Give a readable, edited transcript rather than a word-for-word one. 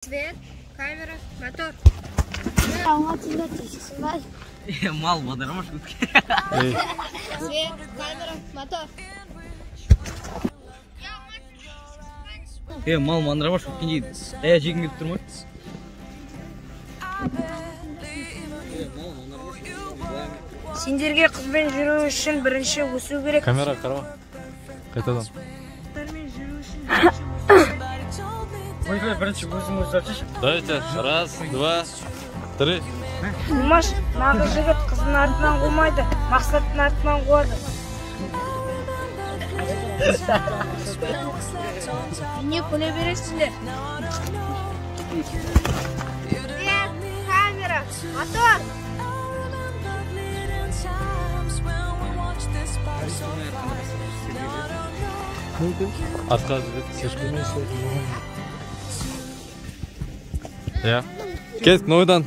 Свет, камера, мотор. Мал мадырамаш. Свет, камера, мотор. Мал мандырамаш өткенде ая жегің келіп тұр ма? Сендерге қызбен жүру үшін бірінші өсу керек. Камера қарама. Қайтадан. Ойбай, бірінші өзің açış. Давайте, раз, два, три. Димаш, нағыз жігіт қыздың артынан қумайды, мақсаттың артынан қуады. Не көне бересіздер? Свет, камера, мотор. Артқа жүгіріп. Я. Кеттік, нойдан.